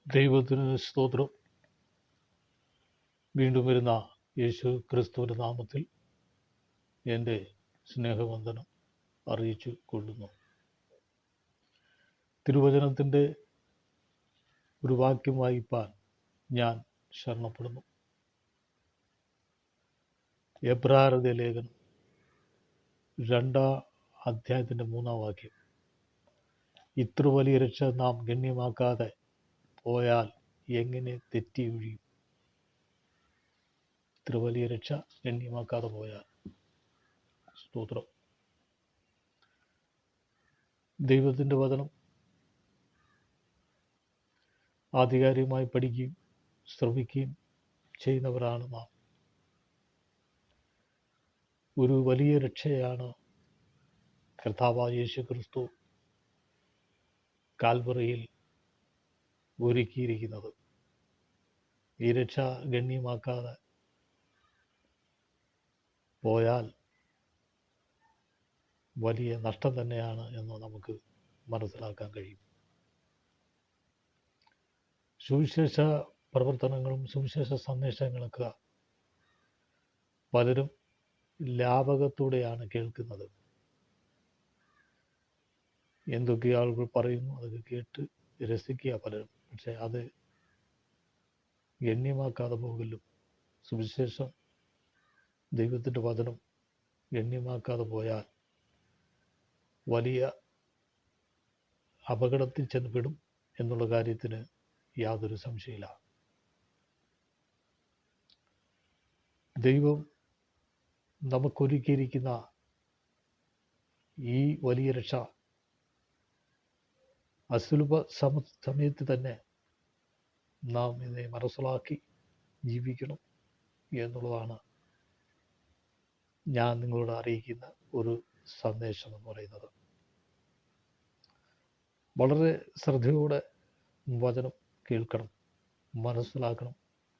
ദൈവത്തിന് സ്തോത്രം. വീണ്ടും വരുന്ന യേശു ക്രിസ്തുവിൻ്റെ നാമത്തിൽ എൻ്റെ സ്നേഹവന്ദനം അറിയിച്ചു കൊള്ളുന്നു. തിരുവചനത്തിൻ്റെ ഒരു വാക്യം വായിപ്പാൻ ഞാൻ ശരണപ്പെടുന്നു. എബ്രായരുടെ ലേഖനം 2-ാം അധ്യായത്തിൻ്റെ 3-ാം വാക്യം. ഇത്ര വലിയ രക്ഷ നാം ഗണ്യമാക്കാതെ പോയാൽ എങ്ങനെ തെറ്റി ഒഴിയും? ഇത്ര വലിയ രക്ഷ ഗണ്യമാക്കാതെ പോയാൽ. സ്തോത്രം. ദൈവത്തിൻ്റെ വചനം ആധികാരികമായി പഠിക്കുകയും ശ്രവിക്കുകയും ചെയ്യുന്നവരാണ് നാം. ഒരു വലിയ രക്ഷയാണ് കർത്താവായ യേശു ക്രിസ്തു കാൽവറിയിൽ ഒരുക്കിയിരിക്കുന്നത്. ഈ രക്ഷ ഗണ്യമാക്കാതെ പോയാൽ വലിയ നഷ്ടം തന്നെയാണ് എന്ന് നമുക്ക് മനസ്സിലാക്കാൻ കഴിയും. സുവിശേഷ പ്രവർത്തനങ്ങളും സുവിശേഷ സന്ദേശങ്ങളൊക്കെ പലരും ലാഭകത്തോടെയാണ് കേൾക്കുന്നത്. എന്തൊക്കെ ആളുകൾ പറയുന്നു അതൊക്കെ കേട്ട് രസിക്കുക പലരും. പക്ഷെ അത് ഗണ്യമാക്കാതെ പോകലും. സുവിശേഷം, ദൈവത്തിൻ്റെ വചനം ഗണ്യമാക്കാതെ പോയാൽ വലിയ അപകടത്തിൽ ചെന്നപ്പെടും എന്നുള്ള കാര്യത്തിന് യാതൊരു സംശയമില്ല. ദൈവം നമുക്കൊരുക്കിയിരിക്കുന്ന ഈ വലിയ രക്ഷ അസുലഭ സമയത്ത് തന്നെ നാം ഇതിനെ മനസ്സിലാക്കി ജീവിക്കണം എന്നുള്ളതാണ് ഞാൻ നിങ്ങളോട് അറിയിക്കുന്ന ഒരു സന്ദേശം എന്ന് പറയുന്നത്. വളരെ ശ്രദ്ധയോടെ വചനം കേൾക്കണം, മനസ്സിലാക്കണം.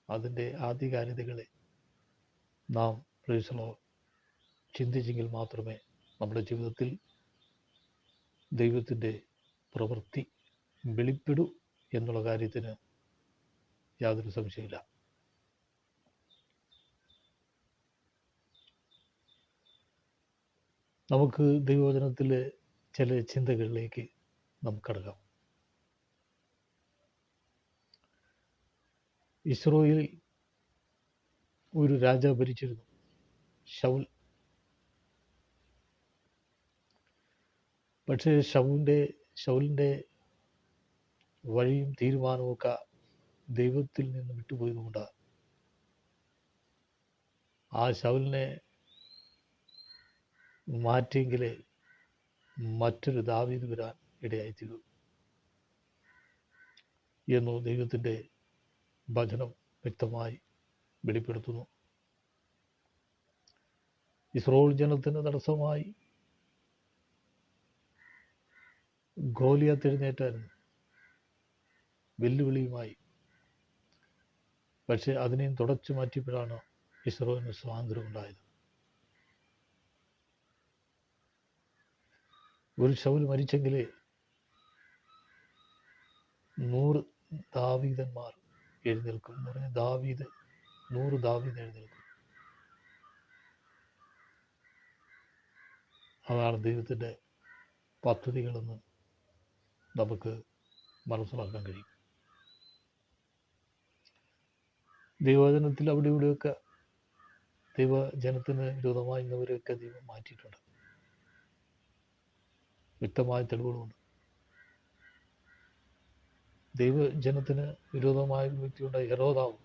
അതിൻ്റെ ആധികാരികതകളെ നാം ചിന്തിച്ചെങ്കിൽ മാത്രമേ നമ്മുടെ ജീവിതത്തിൽ ദൈവത്തിൻ്റെ പ്രവൃത്തി വെളിപ്പെടൂ എന്നുള്ള കാര്യത്തിന് യാതൊരു സംശയമില്ല. നമുക്ക് ദൈവവചനത്തിലെ ചില ചിന്തകളിലേക്ക് നമുക്ക് കടക്കാം. ഇസ്രായേലിൽ ഒരു രാജാവ് ഭരിച്ചിരുന്നു, ശൗൽ. പക്ഷേ ശൗലിൻ്റെ വഴിയും തീരുമാനമൊക്കെ ദൈവത്തിൽ നിന്ന് വിട്ടുപോയതുകൊണ്ട് ആ ശൗലിനെ മാറ്റിയെങ്കിലേ മറ്റൊരു ദാവീദ് വരാൻ ഇടയായിത്തീരും എന്നു ദൈവത്തിൻ്റെ വചനം വ്യക്തമായി വെളിപ്പെടുത്തുന്നു. ഇസ്രായേൽ ജനത്തിന് തടസ്സമായി ഗോലിയാത്ത് എഴുന്നേറ്റായിരുന്നു, വെല്ലുവിളിയുമായി. പക്ഷെ അതിനെയും തുടച്ചു മാറ്റിയപ്പോഴാണ് ഇസ്രായേലിന് സ്വാതന്ത്ര്യം ഉണ്ടായത്. ഒരു ശൗൽ മരിച്ചെങ്കിലേ 100 ദാവീദന്മാർ എഴുന്നേൽക്കും എന്ന് പറഞ്ഞാൽ 100 ദാവീദ് എഴുന്നേൽക്കും. അതാണ് ദൈവത്തിൻ്റെ പദ്ധതികളെന്ന് നമുക്ക് മനസ്സിലാക്കാൻ കഴിയും. ദൈവവചനത്തിൽ അവിടെ ഇവിടെയൊക്കെ ദൈവജനത്തിന് വിരോധമായി ഇന്നവരെയൊക്കെ ദൈവം മാറ്റിയിട്ടുണ്ട്. വ്യക്തമായ തെളിവുകളുണ്ട്. ദൈവജനത്തിന് വിരോധമായ ഒരു വ്യക്തിയുണ്ട്, ഹെരോദാവ്.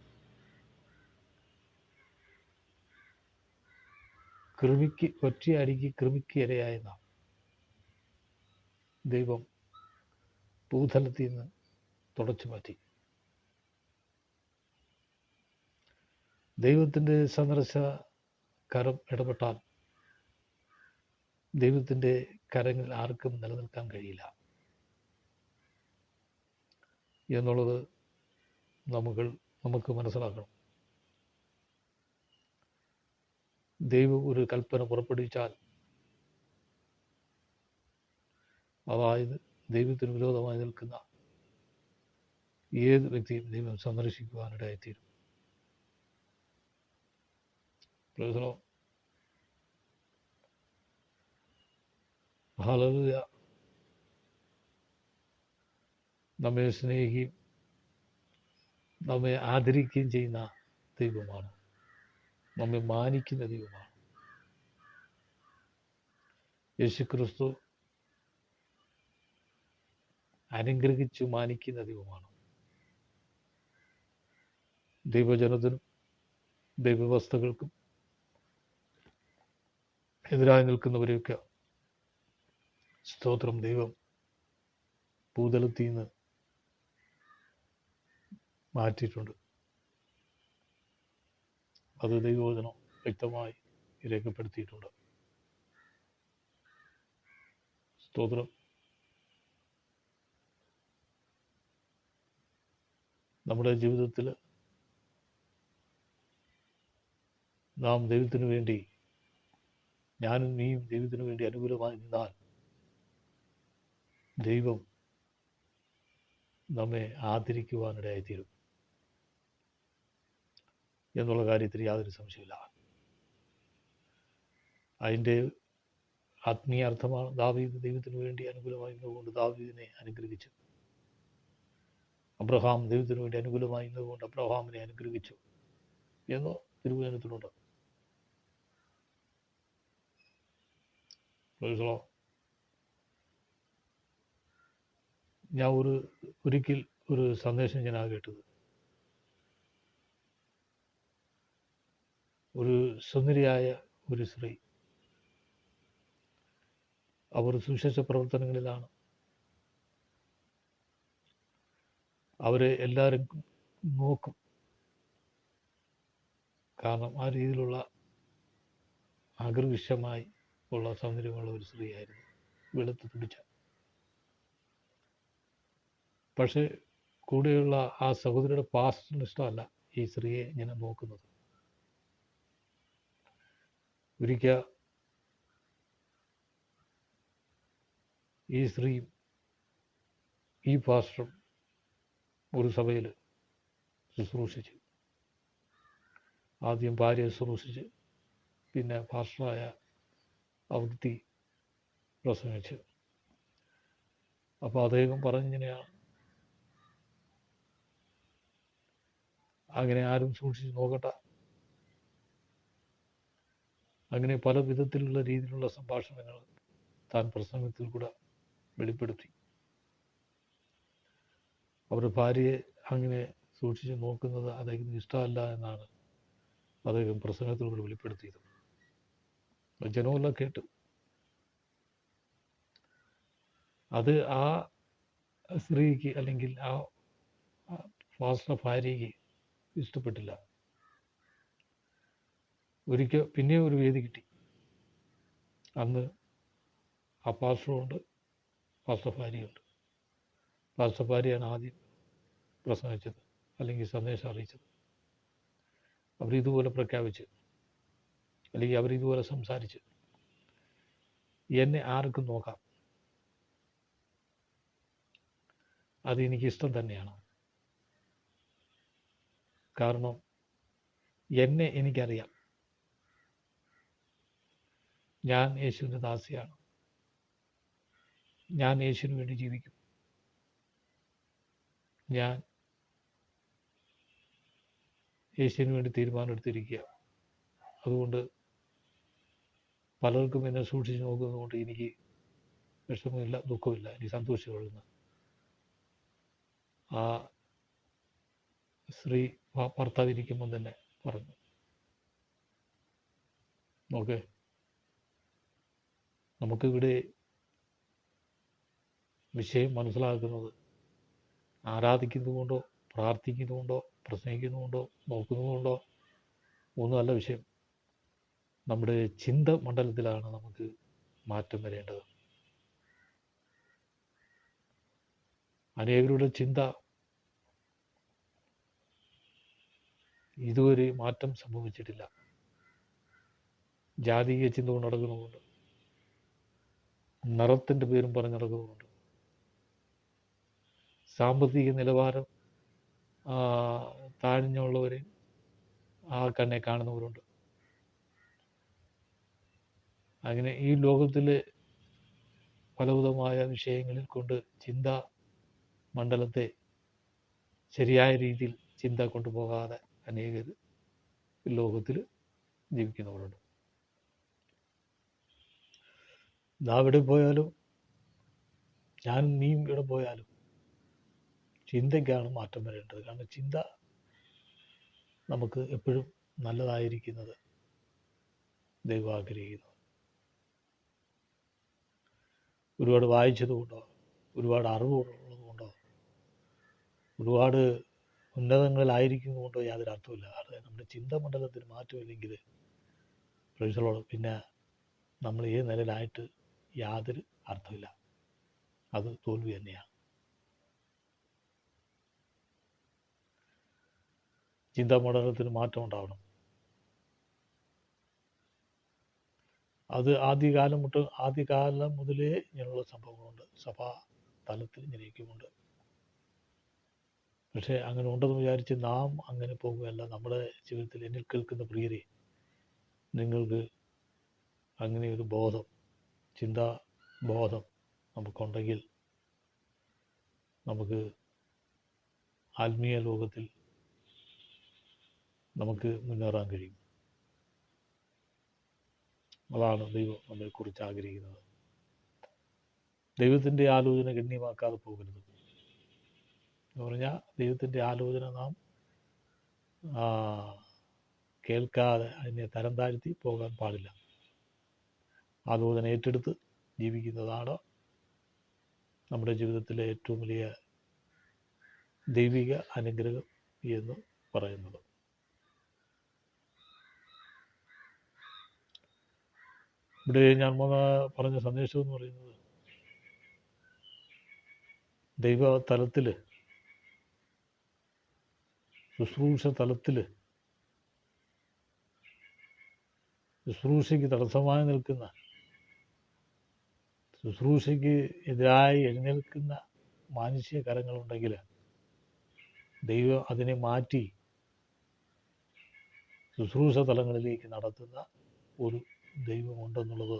ഒറ്റയടിക്ക് കൃമിക്ക് ഇരയായ നാം ദൈവം ഭൂതലത്തിൽ നിന്ന് തുടച്ചു മാറ്റി. ദൈവത്തിൻ്റെ സന്ദർശ കരം ഇടപെട്ടാൽ ദൈവത്തിൻ്റെ കരങ്ങളിൽ ആർക്കും നിലനിൽക്കാൻ കഴിയില്ല എന്നുള്ളത് നമുക്ക് മനസ്സിലാക്കണം. ദൈവം ഒരു കൽപ്പന പുറപ്പെടുവിച്ചാൽ, അതായത് ദൈവത്തിന് വിരോധമായി നിൽക്കുന്ന ഏത് വ്യക്തിയും ദൈവം സന്ദർശിക്കുവാനിടയായിത്തീരും. ഹല്ലേലൂയ. നമ്മെ സ്നേഹിക്കുകയും നമ്മെ ആദരിക്കുകയും ചെയ്യുന്ന ദൈവമാണ്. നമ്മെ മാനിക്കുന്ന ദൈവമാണ്. യേശുക്രിസ്തു അനുഗ്രഹിച്ചു മാനിക്കുന്ന ദൈവമാണ്. ദൈവജനത്തിനും ദൈവവ്യവസ്ഥകൾക്കും എതിരായി നിൽക്കുന്നവരെയൊക്കെ സ്തോത്രം ദൈവം ഭൂതലത്തിൽ നിന്ന് മാറ്റിയിട്ടുണ്ട്. അത് ദൈവവചനം വ്യക്തമായി രേഖപ്പെടുത്തിയിട്ടുണ്ട്. സ്തോത്രം. നമ്മുടെ ജീവിതത്തിൽ നാം ദൈവത്തിനു വേണ്ടി, ഞാനും നീയും ദൈവത്തിനു വേണ്ടി അനുകൂലമായി നിന്നാൽ ദൈവം നമ്മെ ആദരിക്കുവാനിടയായിത്തീരും എന്നുള്ള കാര്യത്തിൽ യാതൊരു സംശയമില്ല. അതിൻ്റെ ആത്മീയ അർത്ഥമാണ് ദാവീദ് ദൈവത്തിനു വേണ്ടി അനുകൂലമായി നിന്നുകൊണ്ട് ദാവീദിനെ അനുഗ്രഹിച്ചു. അബ്രഹാം ദൈവത്തിനു വേണ്ടി അനുകൂലമായി നിന്നുകൊണ്ട് അബ്രഹാമിനെ അനുഗ്രഹിച്ചു എന്ന് തിരുവചനത്തിലുണ്ട്. ഞാൻ ഒരിക്കൽ ഒരു സന്ദേശം ഞാൻ കേട്ടത്, ഒരു സുന്ദരിയായ ഒരു സ്ത്രീ, അവർ സുവിശേഷ പ്രവർത്തനങ്ങളിലാണ്. അവരെ എല്ലാവരും നോക്കും. കാരണം ആ രീതിയിലുള്ള ആകർഷകമായി ഉള്ള സൗന്ദര്യമുള്ള ഒരു സ്ത്രീയായിരുന്നു, വെളുത്ത് പിടിച്ച. പക്ഷേ കൂടെയുള്ള ആ സഹോദരിയുടെ പാസ്റ്ററിന് ഇഷ്ടമല്ല ഈ സ്ത്രീയെ ഇങ്ങനെ നോക്കുന്നത്. ഒരിക്കൽ ഈ സ്ത്രീയും ഈ പാസ്റ്ററും ഒരു സഭയിൽ ശുശ്രൂഷിച്ച്, ആദ്യം ഭാര്യയെ ശുശ്രൂഷിച്ച്, പിന്നെ പാസ്റ്ററായ അവൃത്തി പ്രസംഗിച്ച്. അപ്പോൾ അദ്ദേഹം പറഞ്ഞിങ്ങനെയാണ്, അങ്ങനെ ആരും സൂക്ഷിച്ച് നോക്കട്ട. അങ്ങനെ പല വിധത്തിലുള്ള രീതിയിലുള്ള സംഭാഷണങ്ങൾ താൻ പ്രസംഗത്തിൽ കൂടെ വെളിപ്പെടുത്തി. അവരുടെ ഭാര്യയെ അങ്ങനെ സൂക്ഷിച്ച് നോക്കുന്നത് അദ്ദേഹത്തിന് ഇഷ്ടമല്ല എന്നാണ് അദ്ദേഹം പ്രസംഗത്തിലൂടെ വെളിപ്പെടുത്തിയത്. ജനമെല്ലാം കേട്ടു. അത് ആ സ്ത്രീക്ക് അല്ലെങ്കിൽ ആ പാസ്റ്റർ ഭാര്യയ്ക്ക് ഇഷ്ടപ്പെട്ടില്ല. ഒരിക്കൽ പിന്നെ ഒരു വേദി കിട്ടി. അന്ന് ആ പാസ്റ്ററുണ്ട്, പാസ്റ്റർ ഭാര്യയുണ്ട്. പാസ്റ്റർ ഭാര്യയാണ് ആദ്യം പ്രസംഗിച്ചത് അല്ലെങ്കിൽ സന്ദേശം അറിയിച്ചത്. അവരിതുപോലെ പ്രഖ്യാപിച്ച്, അല്ലെങ്കിൽ അവരിതുപോലെ സംസാരിച്ച്, എന്നെ ആർക്കും നോക്കാം, അത് എനിക്കിഷ്ടം തന്നെയാണ്. കാരണം എന്നെ എനിക്കറിയാം, ഞാൻ യേശുവിൻ്റെ ദാസിയാണ്, ഞാൻ യേശുവിന് വേണ്ടി ജീവിക്കും, ഞാൻ യേശുവിന് വേണ്ടി തീരുമാനമെടുത്തിരിക്കുക. അതുകൊണ്ട് പലർക്കും എന്നെ സൂക്ഷിച്ച് നോക്കുന്നതുകൊണ്ട് എനിക്ക് വിഷമമില്ല, ദുഃഖമില്ല, എനിക്ക് സന്തോഷമുള്ളെന്ന് ആ സ്ത്രീ ഭർത്താവിരിക്കുമ്പോൾ തന്നെ പറഞ്ഞു. നോക്ക്, നമുക്കിവിടെ വിഷയം മനസ്സിലാക്കുന്നത് ആരാധിക്കുന്നതുകൊണ്ടോ പ്രാർത്ഥിക്കുന്നതുകൊണ്ടോ പ്രസംഗിക്കുന്നതുകൊണ്ടോ നോക്കുന്നതുകൊണ്ടോ ഒന്നുമല്ല വിഷയം. നമ്മുടെ ചിന്ത മണ്ഡലത്തിലാണ് നമുക്ക് മാറ്റം വരേണ്ടത്. അനേകരുടെ ചിന്ത ഇതുവരെ മാറ്റം സംഭവിച്ചിട്ടില്ല. ജാതീയ ചിന്ത കൊണ്ട് നടക്കുന്നതുകൊണ്ട്, നിറത്തിൻ്റെ പേരും പറഞ്ഞ് നടക്കുന്നതുകൊണ്ട്, സാമ്പത്തിക നിലവാരം താഴ്ന്നുള്ളവരെ ആ കണ്ണെ കാണുന്നവരുണ്ട്. അങ്ങനെ ഈ ലോകത്തിലെ പലവിധമായ വിഷയങ്ങളിൽ കൊണ്ട് ചിന്താ മണ്ഡലത്തെ ശരിയായ രീതിയിൽ ചിന്ത കൊണ്ടുപോകാതെ അനേകർ ലോകത്തിൽ ജീവിക്കുന്നവരുണ്ട്. നാം എവിടെ പോയാലും, ഞാനും നീയും എവിടെ പോയാലും ചിന്തയ്ക്കാണ് മാറ്റം വരേണ്ടത്. കാരണം ചിന്ത നമുക്ക് എപ്പോഴും നല്ലതായിരിക്കുന്നത് ദൈവം ആഗ്രഹിക്കുന്നു. ഒരുപാട് വായിച്ചതുകൊണ്ടോ, ഒരുപാട് അറിവുള്ളതുകൊണ്ടോ, ഒരുപാട് ഉന്നതങ്ങളിലായിരിക്കുന്നതുകൊണ്ടോ യാതൊരു അർത്ഥമില്ല. അത് നമ്മുടെ ചിന്താമണ്ഡലത്തിന് മാറ്റമില്ലെങ്കിൽ പ്രൈസലോട് പിന്നെ നമ്മൾ ഈ നിലയിലായിട്ട് യാതൊരു അർത്ഥമില്ല. അത് തോൽവി തന്നെയാണ്. ചിന്താമണ്ഡലത്തിന് മാറ്റം ഉണ്ടാവണം. അത് ആദ്യകാലം മുതലേ ഇങ്ങനെയുള്ള സംഭവങ്ങളുണ്ട്. സഭാ തലത്തിൽ ഇങ്ങനെയൊക്കെയുമുണ്ട്. പക്ഷേ അങ്ങനെ ഉണ്ടെന്ന് വിചാരിച്ച് നാം അങ്ങനെ പോകുകയല്ല. നമ്മുടെ ജീവിതത്തിൽ എന്നിൽ കേൾക്കുന്ന പ്രിയരെ, നിങ്ങൾക്ക് അങ്ങനെ ഒരു ബോധം, ചിന്താബോധം നമുക്കുണ്ടെങ്കിൽ നമുക്ക് ആത്മീയ ലോകത്തിൽ നമുക്ക് മുന്നേറാൻ കഴിയും. അതാണ് ദൈവം നമ്മെക്കുറിച്ച് ആഗ്രഹിക്കുന്നത്. ദൈവത്തിൻ്റെ ആലോചന ഗണ്യമാക്കാതെ പോകരുത്. എന്ന് പറഞ്ഞാൽ ദൈവത്തിൻ്റെ ആലോചന നാം കേൾക്കാതെ അതിനെ തരം താഴ്ത്തി പോകാൻ പാടില്ല. ആലോചന ഏറ്റെടുത്ത് ജീവിക്കുന്നതാണ് നമ്മുടെ ജീവിതത്തിലെ ഏറ്റവും വലിയ ദൈവിക അനുഗ്രഹം എന്ന് പറയുന്നത്. ഇവിടെ ഞാൻ പറഞ്ഞ സന്ദേശം എന്ന് പറയുന്നത്, ദൈവ തലത്തിൽ, ശുശ്രൂഷ തലത്തിൽ, ശുശ്രൂഷയ്ക്ക് തടസ്സമായി നിൽക്കുന്ന, ശുശ്രൂഷയ്ക്ക് എതിരായി എഴുന്നേൽക്കുന്ന മാനുഷിക കരങ്ങളുണ്ടെങ്കിൽ ദൈവം അതിനെ മാറ്റി ശുശ്രൂഷ തലങ്ങളിലേക്ക് നടത്തുന്ന ഒരു ദൈവമുണ്ടെന്നുള്ളത്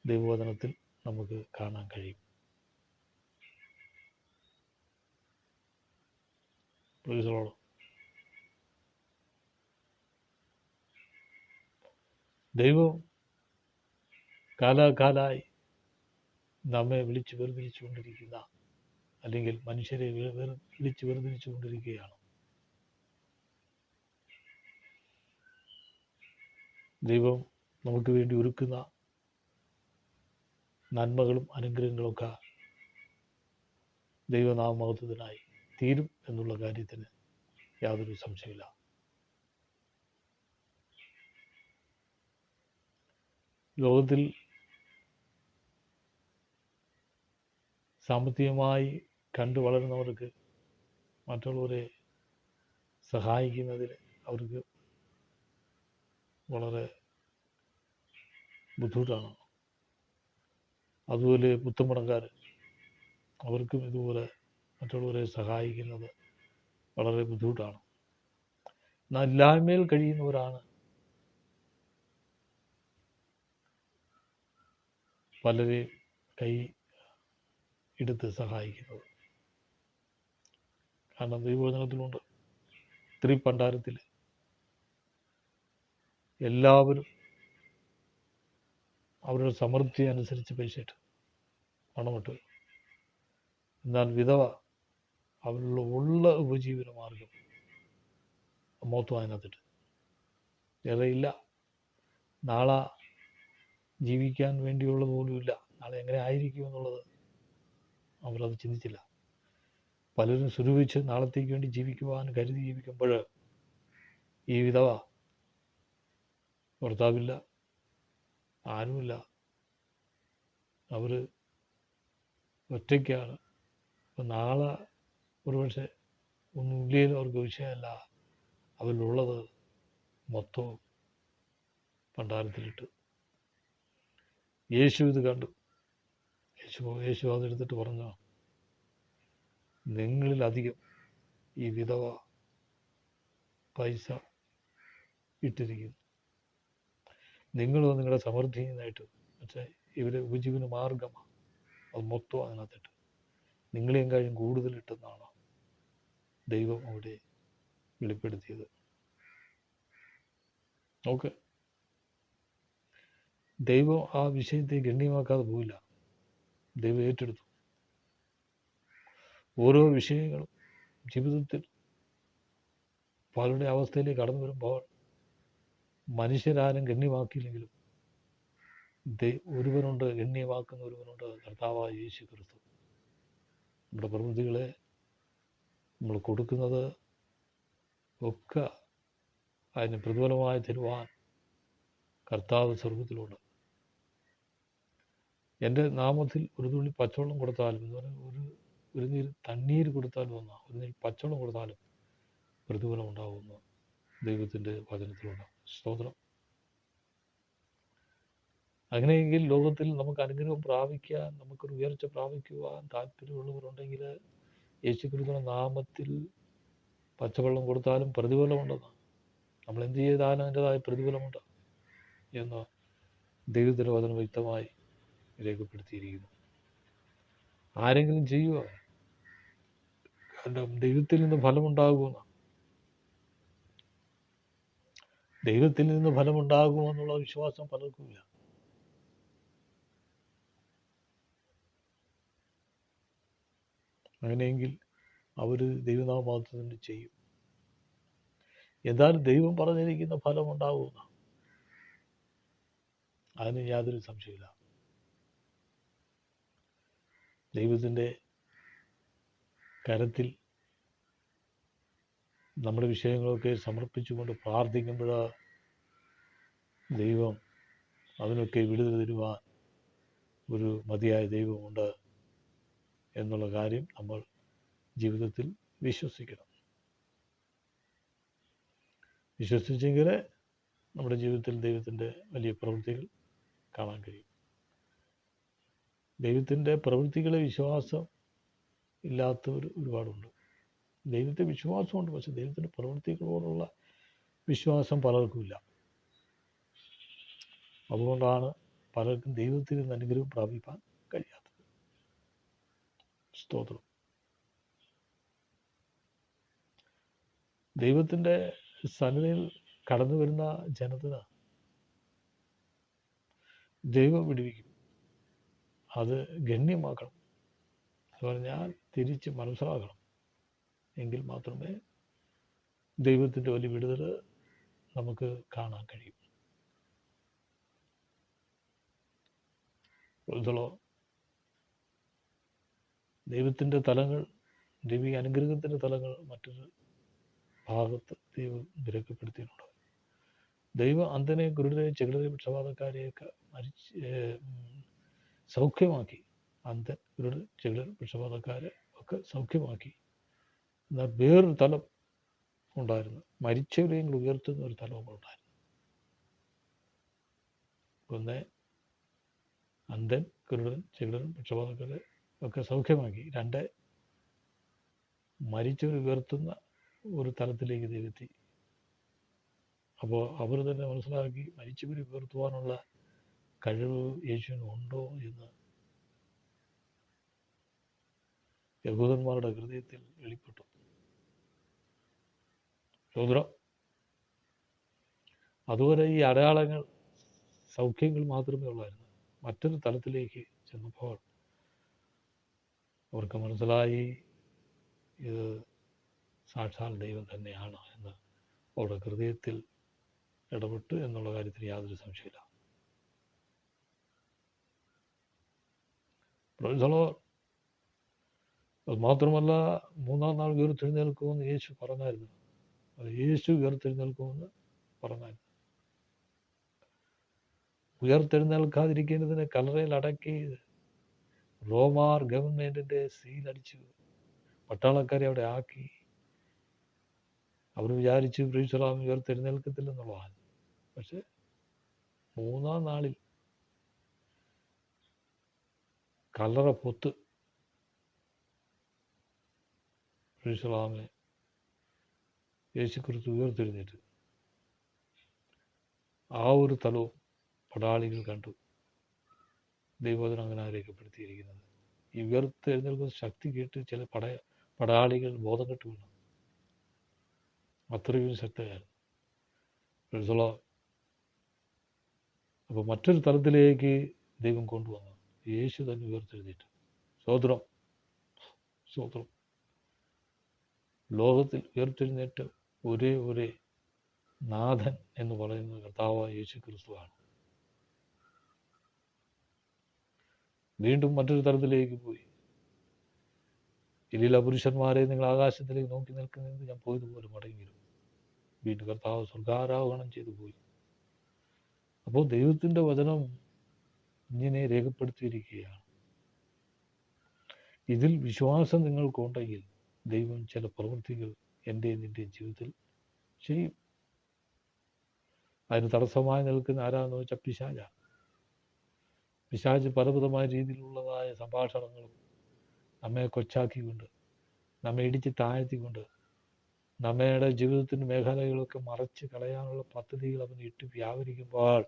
ദൈവവചനത്തിൽ നമുക്ക് കാണാൻ കഴിയും. ദൈവം കാലാകാലായി നമ്മെ വിളിച്ച് വേർതിരിച്ചുകൊണ്ടിരിക്കുന്ന, അല്ലെങ്കിൽ മനുഷ്യരെ വിളിച്ച് വേർതിരിച്ചുകൊണ്ടിരിക്കുകയാണ്. ദൈവം നമുക്ക് വേണ്ടി ഒരുക്കുന്ന നന്മകളും അനുഗ്രഹങ്ങളൊക്കെ ദൈവനാമമഹത്വത്തിനായി തീരും എന്നുള്ള കാര്യത്തിന് യാതൊരു സംശയമില്ല. ലോകത്തിൽ സാമ്പത്തികമായി കണ്ടു വളരുന്നവർക്ക് മറ്റുള്ളവരെ സഹായിക്കുന്നതിൽ അവർക്ക് വളരെ ബുദ്ധിമുട്ടാണ്. അതുപോലെ പുത്തമ്പണക്കാർ, അവർക്കും ഇതുപോലെ മറ്റുള്ളവരെ സഹായിക്കുന്നത് വളരെ ബുദ്ധിമുട്ടാണ്. എന്നാൽ ഇല്ലായ്മയിൽ കഴിയുന്നവരാണ് പലരെയും കൈ എടുത്ത് സഹായിക്കുന്നത്. കാരണം ദൈവവചനത്തിലുണ്ട്, സ്ത്രീ പണ്ടാരത്തിൽ എല്ലാവരും അവരുടെ സമൃദ്ധി അനുസരിച്ച് പൈസയിട്ട് പണമിട്ട്, എന്നാൽ വിധവ അവരുടെ ഉപജീവന മാർഗം മൊത്തം അതിനകത്തിട്ട് വേറെയില്ല. നാളെ ജീവിക്കാൻ വേണ്ടിയുള്ളത് പോലുമില്ല. നാളെ എങ്ങനെ ആയിരിക്കും എന്നുള്ളത് അവരത് ചിന്തിച്ചില്ല. പലരും സ്വരൂപിച്ച് നാളത്തേക്ക് വേണ്ടി ജീവിക്കുവാൻ കരുതി ജീവിക്കുമ്പോൾ ഈ വിധവ ഭർത്താവില്ല, ആരുമില്ല, അവർ ഒറ്റയ്ക്കാണ്. അപ്പം നാളെ ഒരുപക്ഷെ ഒന്നുമില്ലേലും അവർക്ക് വിഷയമല്ല. അവരിലുള്ളത് മൊത്തവും പണ്ടാരത്തിലിട്ട്. യേശു ഇത് കണ്ടു. യേശു അതെടുത്തിട്ട് പറഞ്ഞു, നിങ്ങളിലധികം ഈ വിധവ പൈസ ഇട്ടിരിക്കുന്നു. നിങ്ങളോ നിങ്ങളുടെ സമൃദ്ധിയായിട്ട്, പക്ഷേ ഇവർ ഉപജീവന മാർഗമാണ്, അത് മൊത്തം അതിനകത്തിട്ട് നിങ്ങളെയും കാര്യം കൂടുതലിട്ടെന്നാണ് ദൈവം അവിടെ വെളിപ്പെടുത്തിയത്. ഓക്കെ, ദൈവം ആ വിഷയത്തെ ഗണ്യമാക്കാതെ പോയില്ല. ദൈവം ഏറ്റെടുത്തു. ഓരോ വിഷയങ്ങളും ജീവിതത്തിൽ പലരുടെ അവസ്ഥയിലേക്ക് കടന്നു വരുമ്പോൾ മനുഷ്യരാരും ഗണ്യമാക്കിയില്ലെങ്കിലും ഒരുവനുണ്ട്, ഗണ്യമാക്കുന്ന ഒരുവനുണ്ട്, കർത്താവായ യേശു ക്രിസ്തു. നമ്മുടെ പ്രവൃത്തികളെ നമ്മൾ കൊടുക്കുന്നത് ഒക്കെ അതിന് പ്രതിഫലമായി തരുവാൻ കർത്താവ് സ്വർഗത്തിലുണ്ട്. എൻ്റെ നാമത്തിൽ ഒരു തുള്ളി പച്ചവെള്ളം കൊടുത്താലും, ഒരു നീര് തണ്ണീര് കൊടുത്താലും ഒന്നാ, ഒരു നീര് പച്ചവെള്ളം കൊടുത്താലും പ്രതിഫലം ഉണ്ടാകുമെന്ന് ദൈവത്തിൻ്റെ വചനത്തിലുണ്ട്. സ്തോത്രം. അങ്ങനെയെങ്കിൽ ലോകത്തിൽ നമുക്ക് അനുഗ്രഹം പ്രാപിക്കാൻ, നമുക്കൊരു ഉയർച്ച പ്രാപിക്കുവാൻ താല്പര്യമുള്ളവരുണ്ടെങ്കിൽ യേശുക്രിസ്തുവിന്റെ നാമത്തിൽ പച്ചവെള്ളം കൊടുത്താലും പ്രതിഫലമുണ്ടെന്ന്, നമ്മൾ എന്ത് ചെയ്താലും അതിൻ്റെതായ പ്രതിഫലമുണ്ട് എന്ന് ദൈവത്തിൻ്റെ വചനം വ്യക്തമായി രേഖപ്പെടുത്തിയിരിക്കുന്നു. ആരെങ്കിലും ചെയ്യുക, കാരണം ദൈവത്തിൽ നിന്ന് ഫലമുണ്ടാകുമെന്ന്, ദൈവത്തിൽ നിന്ന് ഫലമുണ്ടാകുമെന്നുള്ള വിശ്വാസം പലർക്കുമില്ല. അങ്ങനെയെങ്കിൽ അവർ ദൈവനാമത്തിൽ ചെയ്യും. എന്തായാലും ദൈവം പറഞ്ഞിരിക്കുന്ന ഫലം ഉണ്ടാകുമെന്ന്, അതിന് യാതൊരു സംശയമില്ല. ദൈവത്തിൻ്റെ കരത്തിൽ നമ്മുടെ വിഷയങ്ങളൊക്കെ സമർപ്പിച്ചുകൊണ്ട് പ്രാർത്ഥിക്കുമ്പോൾ ദൈവം അതിനൊക്കെ വിടുതൽ തരുവാൻ ഒരു മതിയായ ദൈവമുണ്ട് എന്നുള്ള കാര്യം നമ്മൾ ജീവിതത്തിൽ വിശ്വസിക്കണം. വിശ്വസിച്ചെങ്കിൽ നമ്മുടെ ജീവിതത്തിൽ ദൈവത്തിൻ്റെ വലിയ പ്രവൃത്തികൾ കാണാൻ കഴിയും. ദൈവത്തിൻ്റെ പ്രവൃത്തികളെ വിശ്വാസം ഇല്ലാത്തവർ ഒരുപാടുണ്ട്. ദൈവത്തെ വിശ്വാസമുണ്ട്, പക്ഷെ ദൈവത്തിൻ്റെ പ്രവൃത്തികളോടുള്ള വിശ്വാസം പലർക്കുമില്ല. അതുകൊണ്ടാണ് പലർക്കും ദൈവത്തിൽ നിന്ന് അനുഗ്രഹം പ്രാപിക്കാൻ കഴിയാത്തത്. സ്തോത്രം. ദൈവത്തിൻ്റെ സന്നിധിയിൽ കടന്നു വരുന്ന ജനത്തിന് ദൈവം വിടുവിക്കും. അത് ഗണ്യമാക്കണം. എന്ന് പറഞ്ഞാൽ തിരിച്ച് മനസ്സിലാക്കണം. എങ്കിൽ മാത്രമേ ദൈവത്തിൻ്റെ വലിയ വിടുതൽ നമുക്ക് കാണാൻ കഴിയും. ദൈവത്തിൻ്റെ തലങ്ങൾ, ദൈവിക അനുഗ്രഹത്തിൻ്റെ തലങ്ങൾ മറ്റൊരു ഭാഗത്ത് ദൈവം രേഖപ്പെടുത്തിയിട്ടുണ്ട്. ദൈവം അന്ധനെ, കുരുടരെ, ചെകിടരെ, പക്ഷപാതക്കാരെയൊക്കെ സൗഖ്യമാക്കി. അന്ധൻ, കുരുടർ, ചെകിടർ, പക്ഷപാതക്കാരെ ഒക്കെ സൗഖ്യമാക്കി. എന്നാൽ വേറൊരു തലം ഉണ്ടായിരുന്നു, മരിച്ചവരെയും ഉയർത്തുന്ന ഒരു തലവും ഉണ്ടായിരുന്നു. ഒന്ന്, അന്ധൻ, കുരുടൻ, ചെകിടൻ, പക്ഷപാതക്കാരെ ഒക്കെ സൗഖ്യമാക്കി. രണ്ട്, മരിച്ചവർ ഉയർത്തുന്ന ഒരു തലത്തിലേക്ക് ദൈവത്തി. അപ്പോൾ അവർ തന്നെ മനസ്സിലാക്കി മരിച്ചവരെ ഉയർത്തുവാനുള്ള കഴിവ് യേശുവിന് ഉണ്ടോ എന്ന് യഹൂദന്മാരുടെ ഹൃദയത്തിൽ വെളിപ്പെട്ടു. സഹോദരം, അതുവരെ ഈ അടയാളങ്ങൾ, സൗഖ്യങ്ങൾ മാത്രമേ ഉള്ളായിരുന്നു. മറ്റൊരു തലത്തിലേക്ക് ചെന്നപ്പോൾ അവർക്ക് മനസ്സിലായി ഇത് സാക്ഷാൽ ദൈവം തന്നെയാണ് എന്ന്. അവരുടെ ഹൃദയത്തിൽ ഇടപെട്ടു എന്നുള്ള കാര്യത്തിൽ യാതൊരു സംശയമില്ല. അത് മാത്രമല്ല, മൂന്നാം നാൾ ഉയർത്തെഴുന്നേൽക്കുമെന്ന് യേശു പറഞ്ഞായിരുന്നു. അത് യേശു ഉയർത്തെഴുന്നേൽക്കുമെന്ന് പറഞ്ഞായിരുന്നു. ഉയർത്തെഴുന്നേൽക്കാതിരിക്കേണ്ടതിന് കല്ലറയിൽ അടക്കി റോമാർ ഗവൺമെൻറ്റിൻ്റെ സീലടിച്ചു പട്ടാളക്കാരെ അവിടെ ആക്കി. അവർ വിചാരിച്ചു പ്രീശ്വരാമൻ ഉയർത്തെഴുന്നേൽക്കത്തില്ലെന്നുള്ളതാണ്. പക്ഷെ മൂന്നാം നാളിൽ കല്ലറ പൊത്ത് പ്രീശ്വരാമനെ യേശുക്രിസ്തു ഉയർത്തെഴുന്നേറ്റ് ആ ഒരു തലവും പടാളികൾ കണ്ടു. ദൈവവചനം അങ്ങനെ രേഖപ്പെടുത്തിയിരിക്കുന്നത്. ഈ ഉയർത്തെഴുന്നേൽക്കുന്ന ശക്തി കേട്ട് ചില പടാളികൾ ബോധം കെട്ട് വീണു. അത്രയും ശക്തയായിരുന്നു. അപ്പോൾ മറ്റൊരു തലത്തിലേക്ക് ദൈവം കൊണ്ടുവന്നു. യേശു തന്നെ ഉയർത്തെഴുന്നേറ്റു. സ്തോത്രം, സ്തോത്രം. ലോകത്തിൽ ഉയർത്തെഴുന്നേറ്റ ഒരേ നാഥൻ എന്ന് പറയുന്നത് കർത്താവായ യേശു ക്രിസ്തുവാണ്. വീണ്ടും മറ്റൊരു തലത്തിലേക്ക് പോയി. ഇല്ല പുരുഷന്മാരെ, നിങ്ങൾ ആകാശത്തിലേക്ക് നോക്കി നിൽക്കുന്നത് ഞാൻ പോയതുപോലെ മടങ്ങി വരും. വീണ്ടും കർത്താവ് സ്വർഗാരോഹണം ചെയ്തു പോയി. അപ്പോൾ ദൈവത്തിൻ്റെ വചനം ഇങ്ങനെ രേഖപ്പെടുത്തിയിരിക്കുകയാണ്. ഇതിൽ വിശ്വാസം നിങ്ങൾക്കുണ്ടെങ്കിൽ ദൈവം ചില പ്രവൃത്തികൾ എൻ്റെയും നിൻ്റെയും ജീവിതത്തിൽ ചെയ്യും. അതിന് തടസ്സമായി നിൽക്കുന്ന ആരാന്ന് വെച്ചാൽ പിശാചാണ്. പിശാച് പലവിധമായ രീതിയിലുള്ളതായ സംഭാഷണങ്ങളും നമ്മെ കൊച്ചാക്കിക്കൊണ്ട്, നമ്മെ ഇടിച്ച് താഴ്ത്തിക്കൊണ്ട്, നമ്മുടെ ജീവിതത്തിൻ്റെ മേഖലകളൊക്കെ മറച്ച് കളയാനുള്ള പദ്ധതികൾ അവൻ ഇട്ട് വ്യാപരിക്കുമ്പോൾ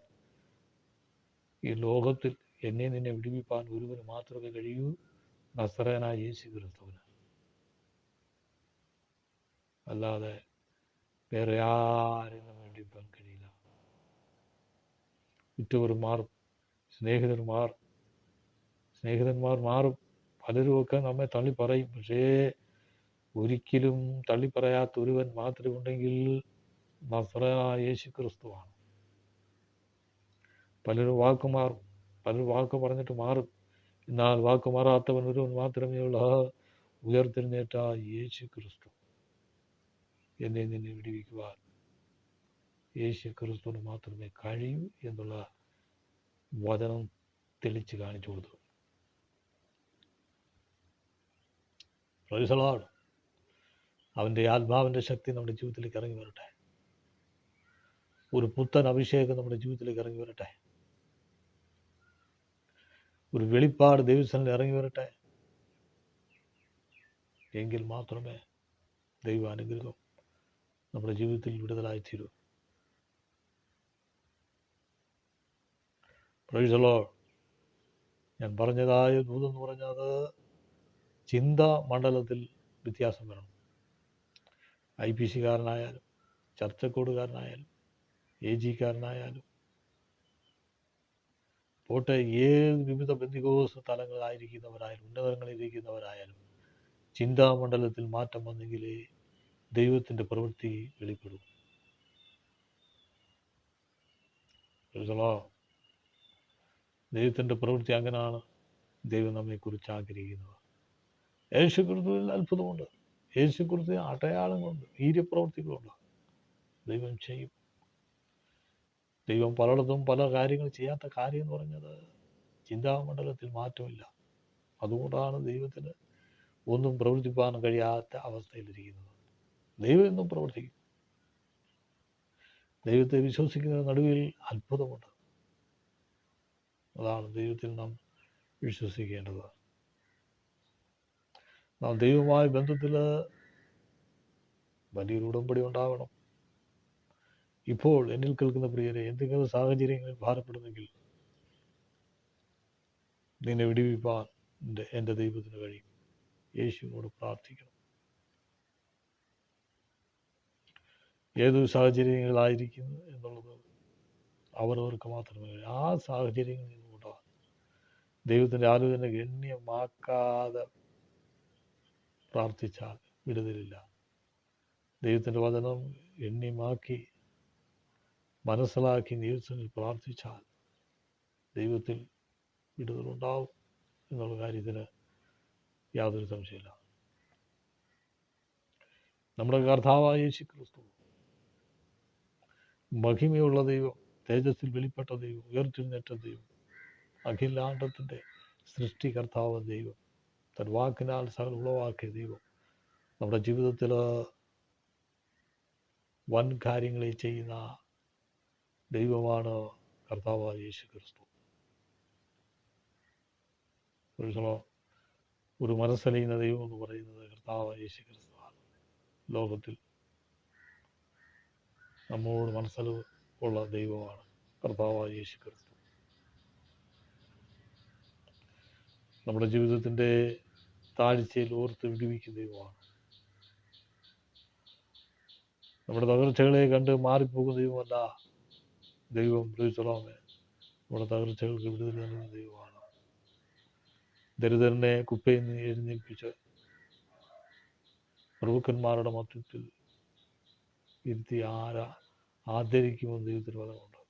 ഈ ലോകത്തിൽ എന്നെ നിന്നെ വിടുവിപ്പാൻ ഒരുവന് മാത്രമേ കഴിയൂ, നസറേയനായ യേശു ക്രിസ്തുവിന്. അല്ലാതെ വേറെ ആരെയും വിടുവിപ്പാൻ കഴിയില്ല. ഉറ്റവർ മാറും, സ്നേഹിതന്മാർ മാറും, പലരുമൊക്കെ നമ്മെ തള്ളി പറയും. പക്ഷേ ഒരിക്കലും തള്ളിപ്പറയാത്ത ഒരുവൻ മാത്രമേ ഉണ്ടെങ്കിൽ നസറേയനായ യേശു ക്രിസ്തുവാണ്. പലരും വാക്ക് മാറും, പലരും വാക്ക് പറഞ്ഞിട്ട് മാറും. എന്നാൽ വാക്ക് മാറാത്തവൻ ഒരുവൻ മാത്രമേ ഉള്ള ഉയർത്തെഴുന്നേറ്റ യേശു ക്രിസ്തു. എന്നെ നിന്നെ വിടുവിക്കുവാൻ യേശു ക്രിസ്തുവിന് മാത്രമേ കഴിയൂ എന്നുള്ള വചനം തെളിച്ച് കാണിച്ചു കൊടുത്തു. Praise the Lord. അവൻ്റെ ആത്മാവിൻ്റെ ശക്തി നമ്മുടെ ജീവിതത്തിലേക്ക് ഇറങ്ങി വരട്ടെ. ഒരു പുത്തൻ അഭിഷേകം നമ്മുടെ ജീവിതത്തിലേക്ക് ഇറങ്ങി വരട്ടെ. ഒരു വെളിപ്പാട് ദൈവസന്നിധിയിൽ ഇറങ്ങി വരട്ടെ. എങ്കിൽ മാത്രമേ ദൈവാനുഗ്രഹം നമ്മുടെ ജീവിതത്തിൽ വിടുതലായിത്തീരൂ. Praise the Lord. ഞാൻ പറഞ്ഞതായ ദൂതെന്ന് പറഞ്ഞത് ചിന്താ മണ്ഡലത്തിൽ വ്യത്യാസം വരണം. IPC കാരനായാലും, ചർച്ചക്കോടുകാരനായാലും, AG കാരനായാലും, പോട്ടെ ഏത് വിവിധ ബന്ധുക്കോസ് തലങ്ങളായിരിക്കുന്നവരായാലും, ഉന്നതങ്ങളിലിരിക്കുന്നവരായാലും, ചിന്താമണ്ഡലത്തിൽ മാറ്റം വന്നെങ്കിലേ ദൈവത്തിൻ്റെ പ്രവൃത്തി വെളിപ്പെടും. ദൈവത്തിൻ്റെ പ്രവൃത്തി അങ്ങനെയാണ് ദൈവം നമ്മെക്കുറിച്ച് ആഗ്രഹിക്കുന്നത്. യേശുക്രിസ്തുവിൽ അത്ഭുതമുണ്ട്, യേശുക്രിസ്തുവിന് അടയാളങ്ങളുണ്ട്, വീര്യപ്രവൃത്തികളുണ്ട്. ദൈവം ചെയ്യും. ദൈവം പലയിടത്തും പല കാര്യങ്ങൾ ചെയ്യാത്ത കാര്യം എന്ന് പറഞ്ഞത് ചിന്താമണ്ഡലത്തിൽ മാറ്റമില്ല. അതുകൊണ്ടാണ് ദൈവത്തിന് ഒന്നും പ്രവർത്തിപ്പാൻ കഴിയാത്ത അവസ്ഥയിലിരിക്കുന്നത്. ദൈവം എന്നും പ്രവർത്തിക്കും. ദൈവത്തെ വിശ്വസിക്കുന്ന നടുവിൽ അത്ഭുതമുണ്ട്. അതാണ് ദൈവത്തിൽ നാം വിശ്വസിക്കേണ്ടത്. നാം ദൈവമായ ബന്ധത്തിൽ വലിയൊരു ഉടമ്പടി ഉണ്ടാവണം. ഇപ്പോൾ എന്നിൽ കേൾക്കുന്ന പ്രിയരെ, എന്തെങ്കിലും സാഹചര്യങ്ങളിൽ ഭാരപ്പെടുന്നെങ്കിൽ നിന്നെ വിടുവിപ്പാൻ എൻ്റെ ദൈവത്തിന് കഴിയും. യേശുവിനോട് പ്രാർത്ഥിക്കണം. ഏതു സാഹചര്യങ്ങളായിരിക്കുന്നു എന്നുള്ളത് അവരവർക്ക് മാത്രമേ കഴിയും. ആ സാഹചര്യങ്ങളിൽ നിന്നുകൊണ്ടാണ് ദൈവത്തിൻ്റെ ആലോചന ഗണ്യമാക്കാതെ പ്രാർത്ഥിച്ചാൽ വിടുതലില്ല. ദൈവത്തിൻ്റെ വചനം ഗണ്യമാക്കി മനസ്സിലാക്കി ദൈവത്തിൽ പ്രാർത്ഥിച്ചാൽ ദൈവത്തിൽ വിടുതലുണ്ടാവും എന്നുള്ള കാര്യത്തിന് യാതൊരു സംശയമില്ല. നമ്മുടെ കർത്താവായ യേശു ക്രിസ്തു മഹിമയുള്ള ദൈവം, തേജസ്സിൽ വെളിപ്പെട്ട ദൈവം, ഉയർത്തെഴുന്നേറ്റ ദൈവം, അഖിലാണ്ടത്തിൻ്റെ സൃഷ്ടികർത്താവ് ദൈവം, തൻ വാക്കിനാൽ സകല ഉളവാക്കിയ ദൈവം, നമ്മുടെ ജീവിതത്തിൽ വൻ കാര്യങ്ങളെ ചെയ്യുന്ന ദൈവമാണ് കർത്താവായ യേശു ക്രിസ്തു. ഒരു മനസ്സലിയുന്ന ദൈവം എന്ന് പറയുന്നത് കർത്താവായ യേശു ക്രിസ്തുവാണ്. ലോകത്തിൽ നമ്മോട് മനസ്സലിവ് ഉള്ള ദൈവമാണ് കർത്താവായ യേശു ക്രിസ്തു. നമ്മുടെ ജീവിതത്തിൻ്റെ താഴ്ചയിൽ ഓർത്ത് വിടുവിക്കുന്ന ദൈവമാണ്. നമ്മുടെ തകർച്ചകളെ കണ്ട് മാറിപ്പോകുന്ന ദൈവമല്ല ദൈവം. പ്രൈസലോമേ, നമ്മുടെ തകർച്ചകൾക്ക് വിടുതൽ നൽകുന്ന ദൈവമാണ്. ദരിദ്രനെ കുപ്പയിൽ നിന്ന് എഴുന്നേൽപ്പിച്ച് പ്രഭുക്കന്മാരുടെ മധ്യത്തിൽ ഇരുത്തി ആദരിക്കുമെന്ന് ദൈവത്തിന് പദമുണ്ട്.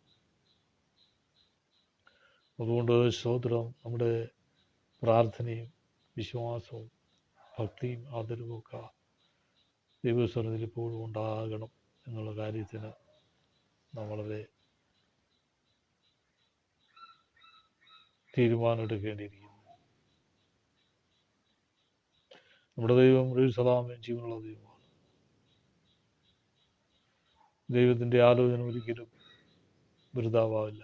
അതുകൊണ്ട് സ്തോത്രം. നമ്മുടെ പ്രാർത്ഥനയും വിശ്വാസവും ഭക്തിയും ആദരവും ഒക്കെ ദൈവസ്വരത്തിൽ ഇപ്പോഴും ഉണ്ടാകണം എന്നുള്ള കാര്യത്തിന് നാം വളരെ തീരുമാനമെടുക്കേണ്ടിയിരിക്കുന്നു. നമ്മുടെ ദൈവം സദാമേൻ ജീവനുള്ള ദൈവമാണ്. ദൈവത്തിൻ്റെ ആലോചന ഒരിക്കലും വൃഥാവാവില്ല.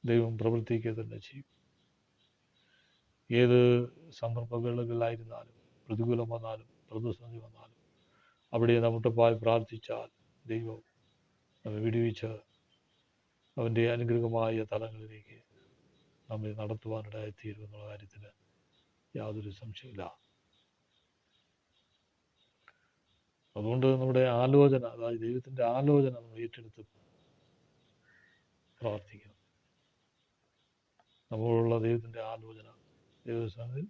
ദൈവം പ്രവർത്തിക്കുക തന്നെ ചെയ്യും. ഏത് സന്ദർഭവേളകളിലായിരുന്നാലും, പ്രതികൂലം വന്നാലും പ്രതിസന്ധി വന്നാലും, അവിടെ നമ്മുടെ പായി പ്രാർത്ഥിച്ചാൽ ദൈവം നമ്മെ വിടുവിച്ച് അവൻ്റെ അനുഗ്രഹമായ തലങ്ങളിലേക്ക് നമ്മെ നടത്തുവാനിടയായിത്തീരും എന്നുള്ള കാര്യത്തിന് യാതൊരു സംശയമില്ല. അതുകൊണ്ട് നമ്മുടെ ആലോചന, അതായത് ദൈവത്തിൻ്റെ ആലോചന നമ്മൾ ഏറ്റെടുത്ത് പ്രാർത്ഥിക്കണം. നമ്മളുള്ള ദൈവത്തിൻ്റെ ആലോചന ദൈവസ്ഥാനത്തിൽ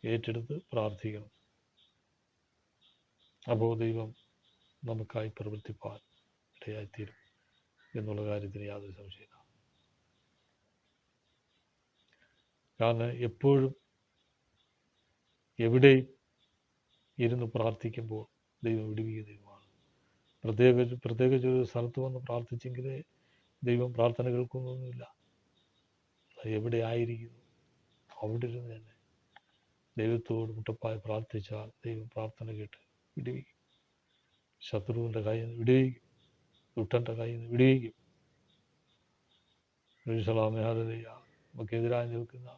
ഏറ്റെടുത്ത് പ്രാർത്ഥിക്കണം. അപ്പോൾ ദൈവം നമുക്കായി പ്രവർത്തിപ്പാൻ ഇടയായിത്തീരും എന്നുള്ള കാര്യത്തിന് യാതൊരു സംശയമില്ല. കാരണം എപ്പോഴും എവിടെയും ഇരുന്ന് പ്രാർത്ഥിക്കുമ്പോൾ ദൈവം വിടുവിക്കുന്ന ദൈവമാണ്. പ്രത്യേകിച്ച് ഒരു സ്ഥലത്ത് വന്ന് പ്രാർത്ഥിച്ചെങ്കിലേ ദൈവം പ്രാർത്ഥന കേൾക്കുന്നൊന്നുമില്ല. എവിടെ ആയിരിക്കുന്നു അവിടെ ഇരുന്ന് തന്നെ ദൈവത്തോട് മുട്ടപ്പായി പ്രാർത്ഥിച്ചാൽ ദൈവം പ്രാർത്ഥന കേട്ട് വിടുവിക്കും. ശത്രുവിൻ്റെ കയ്യിൽ നിന്ന് വിടുവിക്കും. ദുഷ്ടൻ്റെ കയ്യിൽ നിന്ന് വിടുവിക്കും. നമുക്കെതിരായി നിൽക്കുന്ന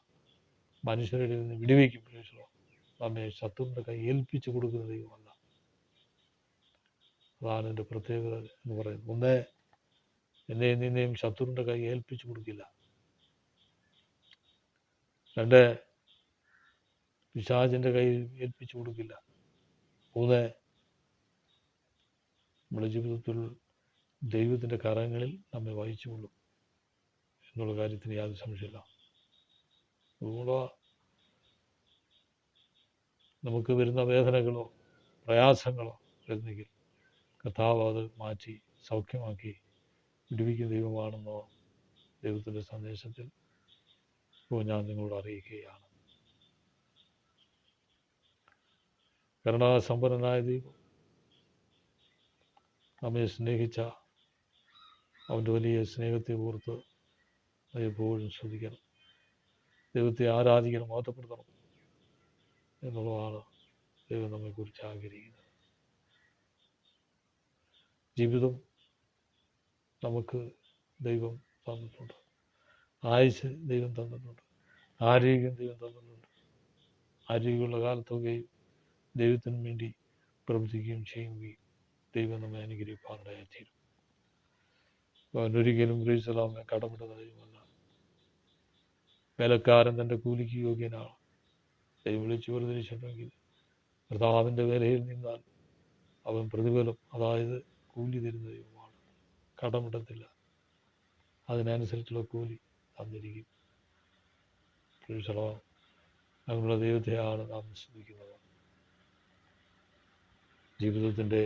മനുഷ്യരുടെ നിന്ന് വിടുവിക്കും. നമ്മെ ശത്രുവിൻ്റെ കൈ ഏൽപ്പിച്ചു കൊടുക്കുന്ന ദൈവമല്ല. അതാണ് എൻ്റെ പ്രത്യേകത എന്ന് പറയുന്നത്. ഒന്ന്, എന്നെ നിന്നെയും ശത്രുവിൻ്റെ കൈ ഏൽപ്പിച്ചു കൊടുക്കില്ല. രണ്ട്, പിശാചിൻ്റെ കൈ ഏൽപ്പിച്ചു കൊടുക്കില്ല. മൂന്ന്, നമ്മുടെ ജീവിതത്തിൽ ദൈവത്തിൻ്റെ കരങ്ങളിൽ നമ്മെ വഹിച്ചുകൊള്ളും എന്നുള്ള കാര്യത്തിന് യാതൊരു സംശയമില്ല. അതുകൊണ്ട് നമുക്ക് വരുന്ന വേദനകളോ പ്രയാസങ്ങളോ വരുന്നെങ്കിൽ കർത്താവ് അത് മാറ്റി സൗഖ്യമാക്കി വിടുവിക്കുന്ന ദൈവമാണെന്നോ ദൈവത്തിൻ്റെ സന്ദേശത്തിൽ ഇപ്പോൾ ഞാൻ നിങ്ങളോട് അറിയിക്കുകയാണ്. കരുണാസമ്പന്നനായ ദൈവം നമ്മെ സ്നേഹിച്ച അവൻ്റെ വലിയ സ്നേഹത്തെ ഓർത്ത് എപ്പോഴും ശ്രദ്ധിക്കണം. ദൈവത്തെ ആരാധിക്കണം, മഹത്വപ്പെടുത്തണം എന്നുള്ളതാണ് ദൈവം നമ്മെക്കുറിച്ച് ആഗ്രഹിക്കുന്നത്. ജീവിതം നമുക്ക് ദൈവം തന്നിട്ടുണ്ട്. ആയുസ് ദൈവം തന്നിട്ടുണ്ട്. ആരോഗ്യം ദൈവം തന്നിട്ടുണ്ട്. ആരോഗ്യമുള്ള കാലത്തൊക്കെയും ദൈവത്തിന് വേണ്ടി പ്രവർത്തിക്കുകയും ചെയ്യുകയും ദൈവം നമ്മെ അനുഗ്രഹിപ്പാനിടയായിത്തീരും. അവനൊരിക്കലും ഗ്രഹിച്ചലാമെ കടമിടുന്ന ദൈവമല്ല. വേലക്കാരൻ തൻ്റെ കൂലിക്ക് യോഗ്യനാണ്. ദൈവം വിളിച്ചു വേർതിരിച്ചിട്ടുണ്ടെങ്കിൽ കർത്താവിൻ്റെ വേലയിൽ നിന്നാൽ അവൻ പ്രതിഫലം, അതായത് കൂലി തരുന്ന ദൈവമാണ്. കടമിടത്തില്ല. അതിനനുസരിച്ചുള്ള കൂലി തന്നിരിക്കും. അങ്ങനെയുള്ള ദൈവത്തെയാണ് നാം സ്തുതിക്കുന്നത്. ജീവിതത്തിൻ്റെ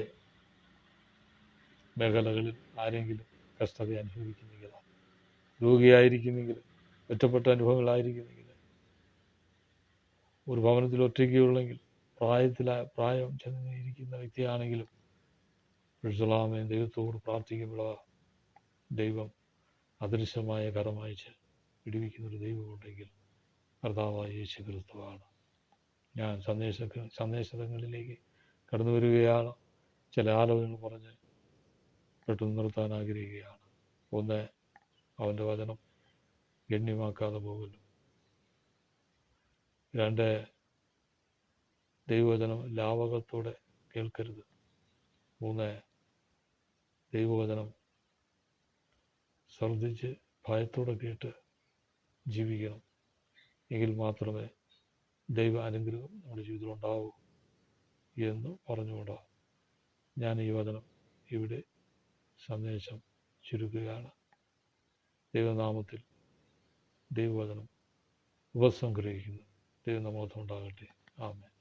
മേഖലകളിൽ ആരെങ്കിലും കഷ്ടത അനുഭവിക്കുന്നെങ്കിൽ, രോഗിയായിരിക്കുന്നെങ്കിൽ, ഒറ്റപ്പെട്ട അനുഭവങ്ങളായിരിക്കുന്നെങ്കിൽ, ഒരു ഭവനത്തിൽ ഒറ്റയ്ക്കുള്ളെങ്കിൽ, പ്രായം ചെന്നിരിക്കുന്ന വ്യക്തിയാണെങ്കിലും ദൈവത്തോട് പ്രാർത്ഥിക്കുമ്പോൾ ദൈവം അദൃശ്യമായ കരമയച്ച് വിടുവിക്കുന്നൊരു ദൈവമുണ്ടെങ്കിൽ കർത്താവായ യേശു ക്രിസ്തുവാണ്. ഞാൻ സന്ദേശങ്ങളിലേക്ക് കടന്നു വരികയാണ്. ചില ആലോചനകൾ പറഞ്ഞ് പെട്ടെന്ന് നിർത്താൻ ആഗ്രഹിക്കുകയാണ്. ഒന്ന്, അവൻ്റെ വചനം ഗണ്യമാക്കാതെ പോകുന്നു. രണ്ട്, ദൈവവചനം ലാവകത്തോടെ കേൾക്കരുത്. 3, ദൈവവചനം ശ്രദ്ധിച്ച് ഭയത്തോടെ കേട്ട് ജീവിക്കണം. എങ്കിൽ മാത്രമേ ദൈവ അനുഗ്രഹം നമ്മുടെ ജീവിതത്തിൽ ഉണ്ടാവൂ എന്ന് പറഞ്ഞുകൊണ്ട് ഞാൻ ഈ വചനം ഇവിടെ സന്ദേശം ചുരുക്കുകയാണ്. ദൈവനാമത്തിൽ ദൈവവചനം ഉപസംഗ്രഹിക്കുന്നു. ദൈവം നമ്മോടൊപ്പം ഉണ്ടാകട്ടെ. ആമേൻ.